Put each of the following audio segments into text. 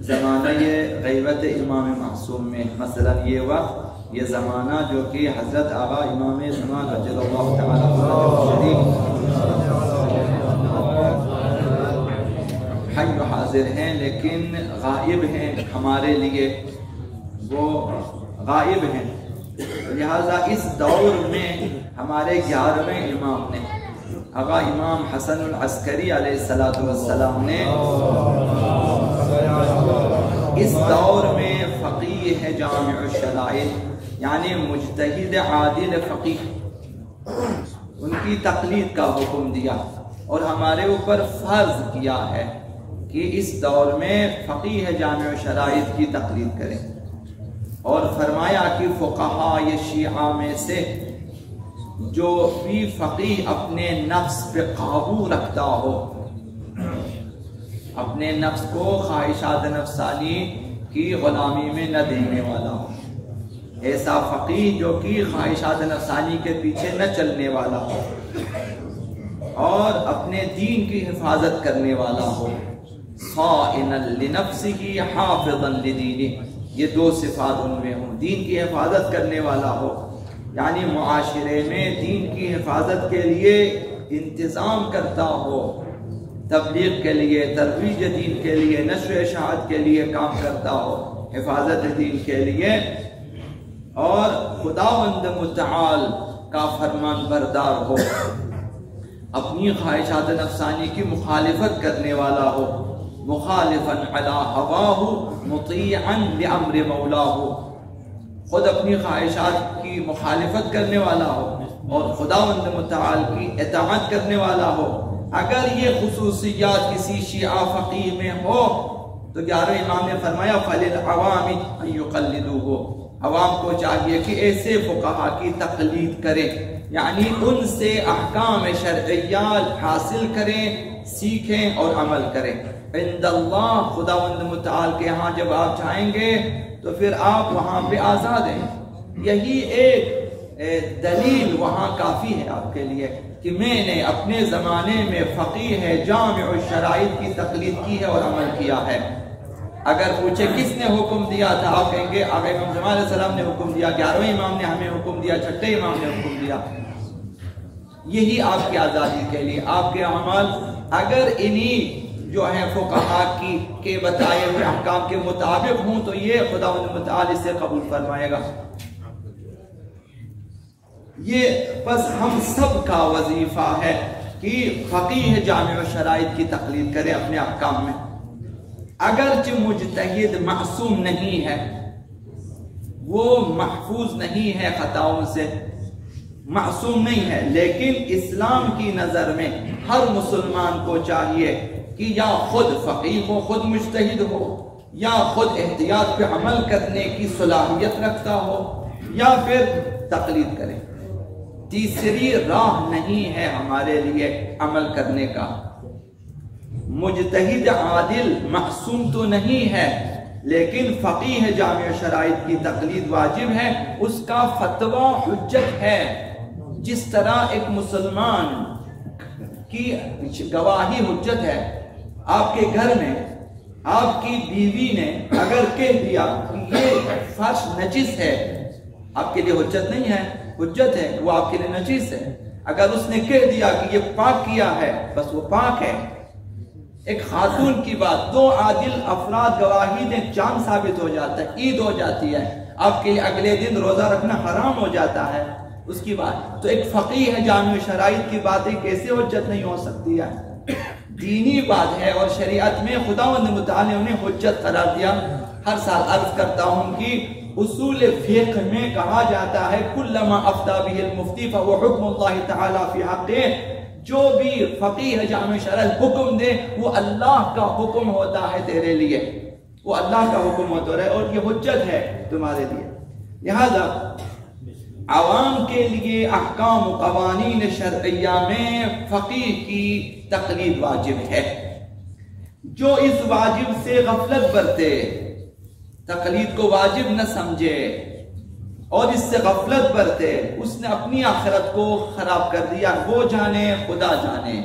زمانہ غیبت امام معصوم میں، مثلا یہ وقت، یہ زمانہ جو کہ حضرت آقا امام زمان رضی اللہ تعالی حی و حاضر ہیں لیکن غائب ہیں، ہمارے لیے وہ غائب ہیں، لہذا اس دور میں ہمارے 11ویں امام نے، آقا امام حسن العسکری علیہ السلام نے اس دور میں فقیہ ہے جامع الشرائع، یعنی مجتہد عادل فقیہ، ان کی تقلید کا حکم دیا اور ہمارے اوپر فرض کیا ہے کہ اس دور میں فقیہ جامع الشرائع کی تقلید کریں، اور فرمایا کہ فقہاء شیعہ میں سے جو بھی فقیہ اپنے نفس پہ قابو رکھتا ہو، اپنے نفس کو خواہشات نفسانی کی غلامی میں نہ دینے والا ہو، ایسا فقیہ جو کہ خواہشات نفسانی کے پیچھے نہ چلنے والا ہو اور اپنے دین کی حفاظت کرنے والا ہو، صائنا لنفسہ حافظا لدینہ، یہ دو صفات ان میں ہوں، دین کی حفاظت کرنے والا ہو، یعنی معاشرے میں دین کی حفاظت کے لیے انتظام کرتا ہو، تبلیغ کے لیے، ترویج دین کے لیے، نشر اشاعت کے لیے کام کرتا ہو، حفاظت دین کے لیے، اور خداوند متعال کا فرمان بردار ہو، اپنی خواہشات نفسانی کی مخالفت کرنے والا ہو، مخالفا علی ہواہ مطیعا لامر مولاہ، خود اپنی خواہشات کی مخالفت کرنے والا ہو اور خداوند متعال کی اطاعت کرنے والا ہو۔ اگر یہ خصوصیات کسی شیعہ فقیہ میں ہو تو 11ویں امام نے فرمایا فَلِلْعَوَامِ أَن يُقَلِّدُوهُ، عوام کو چاہیے کہ ایسے فقہاء کی تقلید کریں، یعنی ان سے احکام شرعیات حاصل کریں، سیکھیں اور عمل کریں۔ عند اللہ، خداوند متعال کے ہاں جب آپ جائیں گے تو پھر آپ وہاں پہ آزاد ہیں، یہی ایک دلیل وہاں کافی ہے آپ کے لیے کہ میں نے اپنے زمانے میں فقیہ جامع الشرائع کی تقلید کی ہے اور عمل کیا ہے۔ اگر پوچھے کس نے حکم دیا تھا، آپ کہیں گے آقا امام زمان علیہ السلام نے حکم دیا، 11ویں امام نے ہمیں حکم دیا، 6ٹھے امام نے حکم دیا۔ یہی آپ کی آزادی کے لیے آپ کے اعمال اگر انہی جو ہیں فقہاء کے بتائے ہوئے احکام کے مطابق ہوں تو یہ خداوند متعال اسے قبول فرمائے گا۔ یہ بس ہم سب کا وظیفہ ہے کہ فقیہ جامع الشرائع کی تقلید کرے اپنے احکام میں، اگرچہ مجتہد معصوم نہیں ہے، وہ محفوظ نہیں ہے خطاؤں سے، معصوم نہیں ہے، لیکن اسلام کی نظر میں ہر مسلمان کو چاہیے کہ یا خود فقیہ ہو، خود مجتہد ہو، یا خود احتیاط پہ عمل کرنے کی صلاحیت رکھتا ہو، یا پھر تقلید کرے۔ تیسری راہ نہیں ہے ہمارے لیے عمل کرنے کا۔ مجتہد عادل معصوم تو نہیں ہے، لیکن فقیہ جامع شرائع کی تقلید واجب ہے، اس کا فتویٰ حجت ہے۔ جس طرح ایک مسلمان کی گواہی حجت ہے، آپ کے گھر میں آپ کی بیوی نے اگر کہہ دیا کہ یہ فرش نجس ہے، آپ کے لیے حجت نہیں ہے، حجت ہے وہ آپ کے لیے نجس ہے۔ اگر اس نے کہہ دیا کہ یہ پاک کیا ہے، بس وہ پاک ہے۔ ایک خاتون کی بات، دو عادل افراد گواہی دیں، چاند ثابت ہو جاتا ہے، عید ہو جاتی ہے، آپ کے اگلے دن روزہ رکھنا حرام ہو جاتا ہے اس کی بات، تو ایک فقیہ جامع شرائع کی باتیں کیسے حجت نہیں ہو سکتی ہے؟ دینی بات ہے اور شریعت میں خداوند متعال نے انہیں حجت قرار دیا۔ ہر سال عرض کرتا ہوں کہ اصول فقہ میں کہا جاتا ہے کلما افتی به المفتی فهو حکم اللہ تعالی فی حقہ، جو بھی فقیہ جامع شرع حکم دے وہ اللہ کا حکم ہوتا ہے تیرے لیے، وہ اللہ کا حکم ہوتا ہے اور یہ حجت ہے تمہارے لیے۔ لہذا عوام کے لیے احکام و قوانین شرعیہ میں فقیہ کی تقلید واجب ہے۔ جو اس واجب سے غفلت برتے، تقلید کو واجب نہ سمجھے اور اس سے غفلت برتے، اس نے اپنی آخرت کو خراب کر دیا، وہ جانے خدا جانے۔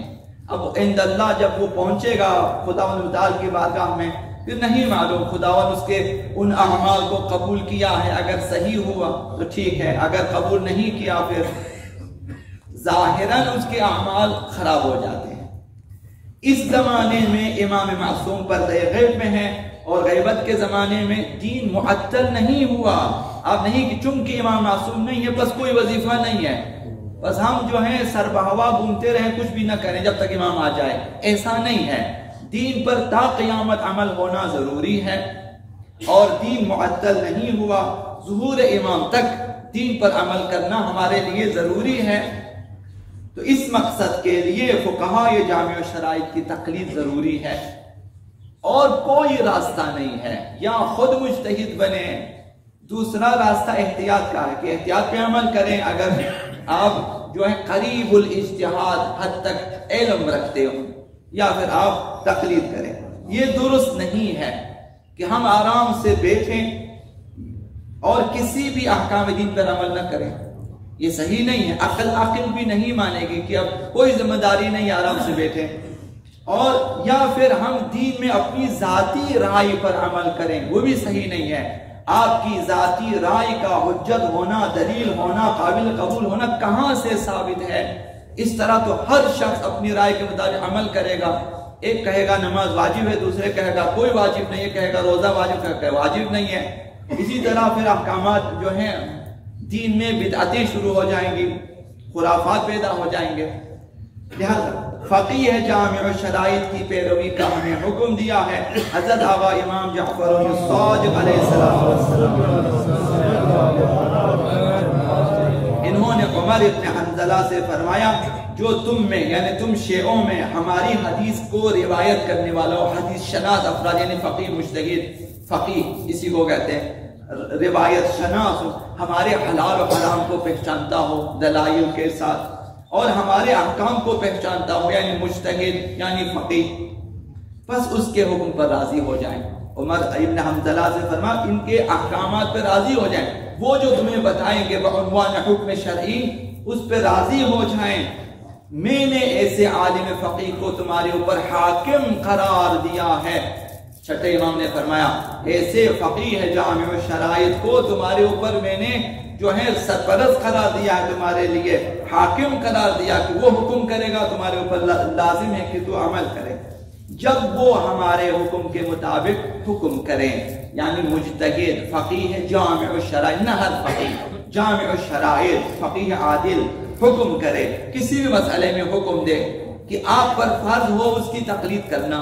اب عند اللہ جب وہ پہنچے گا خداوند متعال کی بارگاہ میں، کہ نہیں معلوم خداوند اس کے ان اعمال کو قبول کیا ہے، اگر صحیح ہوا تو ٹھیک ہے، اگر قبول نہیں کیا پھر ظاہراً اس کے اعمال خراب ہو جاتے ہیں۔ اس زمانے میں امام معصوم پردہ غیب میں ہے، اور غیبت کے زمانے میں دین معطل نہیں ہوا۔ آپ نہیں کہ چونکہ امام معصوم نہیں ہے بس کوئی وظیفہ نہیں ہے، بس ہم جو ہیں سر بہوا گھومتے رہیں، کچھ بھی نہ کریں جب تک امام آ جائے، ایسا نہیں ہے۔ دین پر تا قیامت عمل ہونا ضروری ہے، اور دین معطل نہیں ہوا، ظہور امام تک دین پر عمل کرنا ہمارے لیے ضروری ہے۔ تو اس مقصد کے لیے فقہاء جامع الشرائط کی تقلید ضروری ہے، اور کوئی راستہ نہیں ہے۔ یا خود مجتہد بنے، دوسرا راستہ احتیاط کا ہے کہ احتیاط پہ عمل کریں، اگر آپ جو ہے قریب الاجتہاد حد تک علم رکھتے ہو، یا پھر آپ تقلید کریں۔ یہ درست نہیں ہے کہ ہم آرام سے بیٹھیں اور کسی بھی احکام دین پر عمل نہ کریں، یہ صحیح نہیں ہے۔ عقل بھی نہیں مانے گی کہ اب کوئی ذمہ داری نہیں، آرام سے بیٹھیں، اور یا پھر ہم دین میں اپنی ذاتی رائے پر عمل کریں، وہ بھی صحیح نہیں ہے۔ آپ کی ذاتی رائے کا حجت ہونا، دلیل ہونا، قابل قبول ہونا کہاں سے ثابت ہے؟ اس طرح تو ہر شخص اپنی رائے کے مطابق عمل کرے گا۔ ایک کہے گا نماز واجب ہے، دوسرے کہے گا کوئی واجب نہیں ہے، کہے گا روزہ واجب نہیں ہے۔ اسی طرح پھر احکامات جو ہیں دین میں بدعتیں شروع ہو جائیں گی، خرافات پیدا ہو جائیں گے۔ لہذا فقیہ جامع الشرائط کی پیروی کا ہمیں حکم دیا ہے۔ حضرت آقا امام جعفر الصادق علیہ السلام انہوں نے عمر ابن حنظلہ سے فرمایا، جو تم میں یعنی تم شیعوں میں ہماری حدیث کو روایت کرنے والا ہو، حدیث شناس افراد یعنی فقیہ مجتہد، فقیہ اسی کو کہتے ہیں، روایت شناس ہو، ہمارے حلال و حرام کو پہچانتا ہو دلائل کے ساتھ، اور ہمارے احکام کو پہچانتا ہو یعنی مجتہد یعنی فقیہ، بس اس کے حکم پر راضی ہو جائیں۔ عمر ابن حنظلہ سے فرما ان کے احکامات پر راضی ہو جائیں، وہ جو تمہیں بتائیں گے بعنوان حکم شرعی اس پہ راضی ہو جائیں۔ میں نے ایسے عالم فقیہ کو تمہارے اوپر حاکم قرار دیا ہے۔ چھٹے امام نے فرمایا ایسے فقیہ جامع الشرائط کو تمہارے اوپر میں نے جو ہے سرپرست قرار دیا ہے، تمہارے لیے حاکم قرار دیا کہ وہ حکم کرے گا، تمہارے اوپر لازم ہے کہ تو عمل کرے جب وہ ہمارے حکم کے مطابق حکم کریں۔ یعنی مجتہد فقیہ جامع الشرائط، نہ ہر فقیہ، جامع الشرائط فقیہ عادل حکم کرے، کسی بھی مسئلے میں حکم دے کہ آپ پر فرض ہو اس کی تقلید کرنا،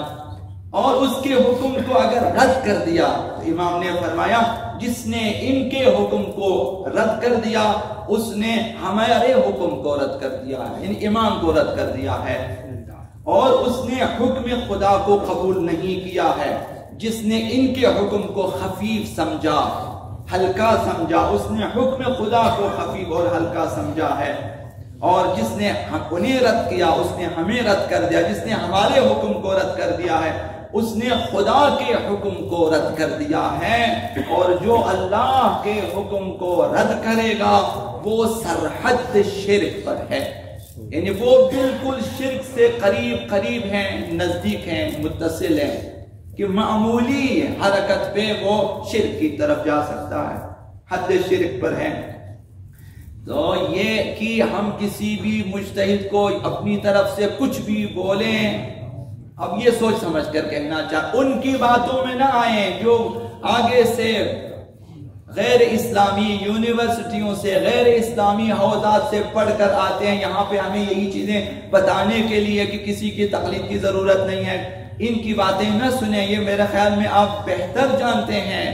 اور اس کے حکم کو اگر رد کر دیا تو امام نے فرمایا جس نے ان کے حکم کو رد کر دیا اس نے ہمارے حکم کو رد کر دیا ہے، ان امام کو رد کر دیا ہے، اور اس نے حکم خدا کو قبول نہیں کیا ہے۔ جس نے ان کے حکم کو خفیف سمجھا، ہلکا سمجھا، اس نے حکم خدا کو خفیف اور ہلکا سمجھا ہے، اور جس نے انہیں رد کیا اس نے ہمیں رد کر دیا، جس نے ہمارے حکم کو رد کر دیا ہے اس نے خدا کے حکم کو رد کر دیا ہے، اور جو اللہ کے حکم کو رد کرے گا وہ سرحد شرک پر ہے، یعنی وہ بالکل شرک سے قریب ہیں، نزدیک ہیں، متصل ہیں، کہ معمولی حرکت پہ وہ شرک کی طرف جا سکتا ہے، حد شرک پر ہے۔ تو یہ کہ ہم کسی بھی مجتہد کو اپنی طرف سے کچھ بھی بولیں، اب یہ سوچ سمجھ کر کہنا چاہتے، ان کی باتوں میں نہ آئیں جو آگے سے غیر اسلامی یونیورسٹیوں سے، غیر اسلامی حوزات سے پڑھ کر آتے ہیں یہاں پہ ہمیں یہی چیزیں بتانے کے لیے کہ کسی کی تقلید کی ضرورت نہیں ہے۔ ان کی باتیں نہ سنیں، یہ میرے خیال میں آپ بہتر جانتے ہیں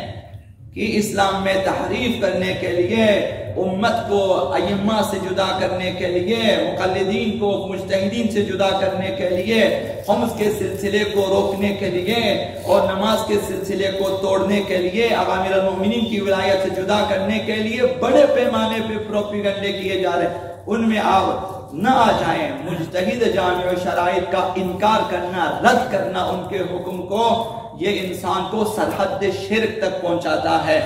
کہ اسلام میں تحریف کرنے کے لیے، امت کو ائمہ سے جدا کرنے کے لیے، مقلدین کو مجتہدین سے جدا کرنے کے لیے، خمس کے سلسلے کو روکنے کے لیے اور نماز کے سلسلے کو توڑنے کے لیے، امیر المومنین کی ولایت سے جدا کرنے کے لیے بڑے پیمانے پہ پروپیگنڈے کیے جا رہے ہیں، ان میں آپ نہ آ جائیں۔ مجتہد جامع الشرائط کا انکار کرنا، رد کرنا ان کے حکم کو، یہ انسان کو سرحد شرک تک پہنچاتا ہے۔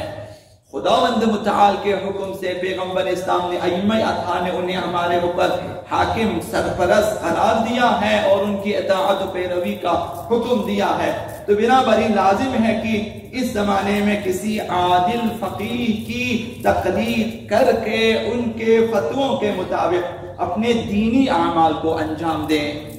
خداوند متعال کے حکم سے پیغمبر اسلام نے، ائمہ اطہار نے انہیں ہمارے اوپر حاکم سرپرست قرار دیا ہے اور ان کی اطاعت و پیروی کا حکم دیا ہے۔ تو بنابراین لازم ہے کہ اس زمانے میں کسی عادل فقیہ کی تقلید کر کے ان کے فتووں کے مطابق اپنے دینی اعمال کو انجام دیں۔